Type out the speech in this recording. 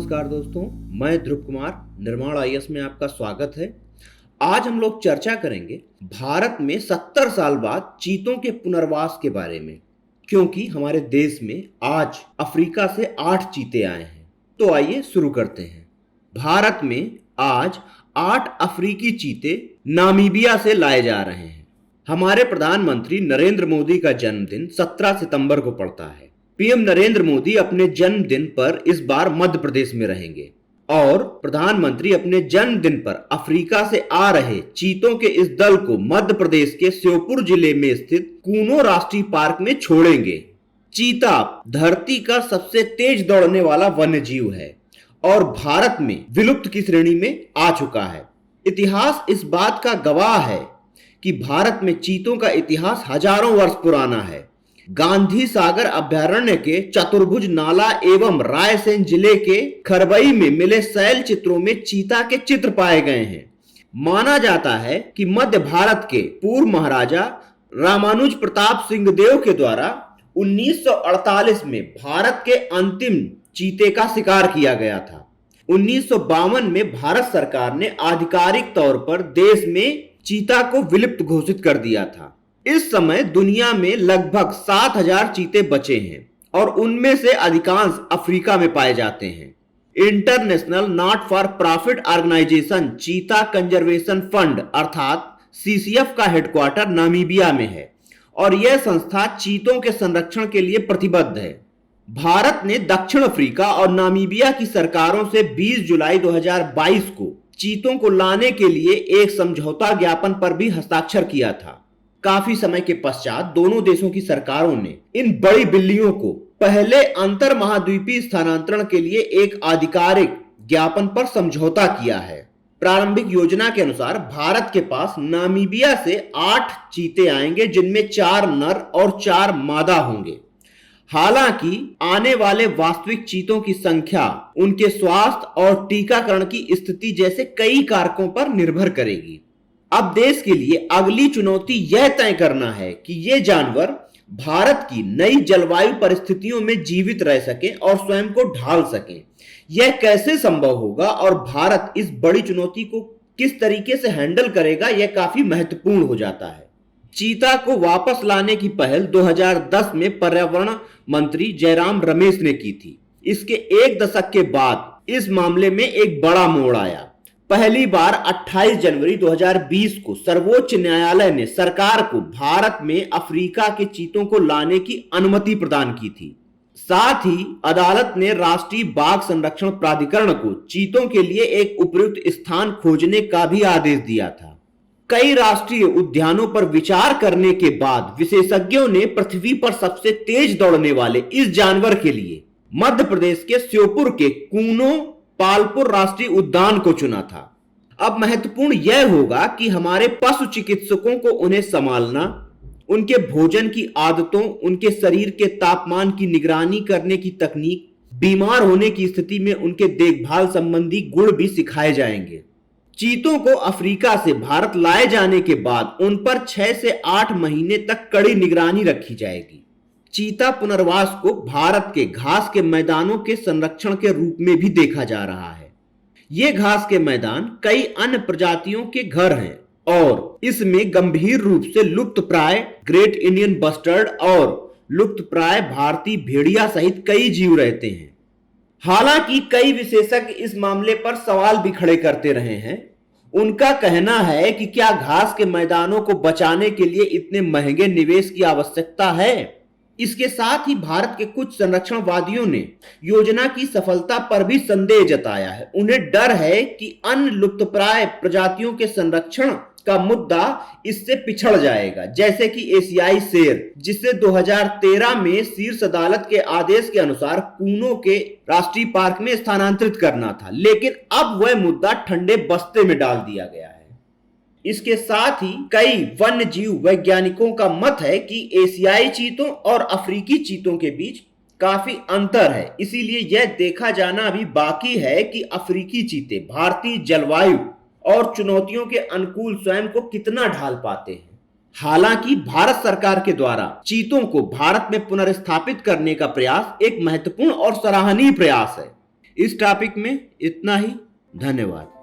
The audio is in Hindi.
नमस्कार दोस्तों, मैं ध्रुव कुमार निर्माण आईएएस में आपका स्वागत है। आज हम लोग चर्चा करेंगे भारत में 70 साल बाद चीतों के पुनर्वास के बारे में, क्योंकि हमारे देश में आज अफ्रीका से 8 चीते आए हैं। तो आइए शुरू करते हैं। भारत में आज 8 अफ्रीकी चीते नामीबिया से लाए जा रहे हैं। हमारे प्रधानमंत्री नरेंद्र मोदी का जन्मदिन 17 सितंबर को पड़ता है। पीएम नरेंद्र मोदी अपने जन्मदिन पर इस बार मध्य प्रदेश में रहेंगे और प्रधानमंत्री अपने जन्मदिन पर अफ्रीका से आ रहे चीतों के इस दल को मध्य प्रदेश के श्योपुर जिले में स्थित कूनो राष्ट्रीय पार्क में छोड़ेंगे। चीता धरती का सबसे तेज दौड़ने वाला वन्य जीव है और भारत में विलुप्त की श्रेणी में आ चुका है। इतिहास इस बात का गवाह है कि भारत में चीतों का इतिहास हजारों वर्ष पुराना है। गांधी सागर अभयारण्य के चतुर्भुज नाला एवं रायसेन जिले के खरबई में मिले शैल चित्रों में चीता के चित्र पाए गए हैं। माना जाता है कि मध्य भारत के पूर्व महाराजा रामानुज प्रताप सिंह देव के द्वारा 1948 में भारत के अंतिम चीते का शिकार किया गया था। 1952 में भारत सरकार ने आधिकारिक तौर पर देश में चीता को विलुप्त घोषित कर दिया था। इस समय दुनिया में लगभग 7000 चीते बचे हैं और उनमें से अधिकांश अफ्रीका में पाए जाते हैं। International not for profit organisation Cheetah Conservation Fund अर्थात सीसीएफ का हेडक्वार्टर नामीबिया में है और यह संस्था चीतों के संरक्षण के लिए प्रतिबद्ध है। भारत ने दक्षिण अफ्रीका और नामीबिया की सरकारों से 20 जुलाई 2022 को चीतों को लाने के लिए एक समझौता ज्ञापन पर भी हस्ताक्षर किया था। काफी समय के पश्चात दोनों देशों की सरकारों ने इन बड़ी बिल्लियों को पहले अंतर महाद्वीपीय स्थानांतरण के लिए एक आधिकारिक ज्ञापन पर समझौता किया है। प्रारंभिक योजना के अनुसार भारत के पास नामीबिया से 8 चीते आएंगे, जिनमें 4 नर और 4 मादा होंगे। हालांकि आने वाले वास्तविक चीतों की संख्या उनके स्वास्थ्य और टीकाकरण की स्थिति जैसे कई कारकों पर निर्भर करेगी। अब देश के लिए अगली चुनौती यह तय करना है कि ये जानवर भारत की नई जलवायु परिस्थितियों में जीवित रह सकें और स्वयं को ढाल सकें। यह कैसे संभव होगा और भारत इस बड़ी चुनौती को किस तरीके से हैंडल करेगा, यह काफी महत्वपूर्ण हो जाता है। चीता को वापस लाने की पहल 2010 में पर्यावरण मंत्री जयराम रमेश ने की थी। इसके एक दशक के बाद इस मामले में एक बड़ा मोड़ आया। पहली बार 28 जनवरी 2020 को सर्वोच्च न्यायालय ने सरकार को भारत में अफ्रीका के चीतों को लाने की अनुमति प्रदान की थी। साथ ही अदालत ने राष्ट्रीय बाघ संरक्षण प्राधिकरण को चीतों के लिए एक उपयुक्त स्थान खोजने का भी आदेश दिया था। कई राष्ट्रीय उद्यानों पर विचार करने के बाद विशेषज्ञों ने पृथ्वी पर सबसे तेज दौड़ने वाले इस जानवर के लिए मध्य प्रदेश के श्योपुर के कूनो पालपुर राष्ट्रीय उद्यान को चुना था। अब महत्वपूर्ण यह होगा कि हमारे पशु चिकित्सकों को उन्हें संभालना, उनके भोजन की आदतों, उनके शरीर के तापमान की निगरानी करने की तकनीक, बीमार होने की स्थिति में उनके देखभाल संबंधी गुण भी सिखाए जाएंगे। चीतों को अफ्रीका से भारत लाए जाने के बाद उन पर 6 से 8 महीने तक कड़ी निगरानी रखी जाएगी। चीता पुनर्वास को भारत के घास के मैदानों के संरक्षण के रूप में भी देखा जा रहा है। ये घास के मैदान कई अन्य प्रजातियों के घर हैं और इसमें गंभीर रूप से लुप्तप्राय ग्रेट इंडियन बस्टर्ड और लुप्तप्राय भारतीय भेड़िया सहित कई जीव रहते हैं। हालांकि कई विशेषज्ञ इस मामले पर सवाल भी खड़े करते रहे हैं। उनका कहना है कि क्या घास के मैदानों को बचाने के लिए इतने महंगे निवेश की आवश्यकता है। इसके साथ ही भारत के कुछ संरक्षणवादियों ने योजना की सफलता पर भी संदेह जताया है। उन्हें डर है कि अन्य लुप्तप्राय प्रजातियों के संरक्षण का मुद्दा इससे पिछड़ जाएगा, जैसे कि एशियाई शेर, जिसे 2013 में शीर्ष अदालत के आदेश के अनुसार कूनो के राष्ट्रीय पार्क में स्थानांतरित करना था, लेकिन अब वह मुद्दा ठंडे बस्ते में डाल दिया गया है। इसके साथ ही कई वन्य जीव वैज्ञानिकों का मत है कि एशियाई चीतों और अफ्रीकी चीतों के बीच काफी अंतर है। इसीलिए यह देखा जाना अभी बाकी है कि अफ्रीकी चीते भारतीय जलवायु और चुनौतियों के अनुकूल स्वयं को कितना ढाल पाते हैं। हालांकि भारत सरकार के द्वारा चीतों को भारत में पुनर्स्थापित करने का प्रयास एक महत्वपूर्ण और सराहनीय प्रयास है। इस टॉपिक में इतना ही। धन्यवाद।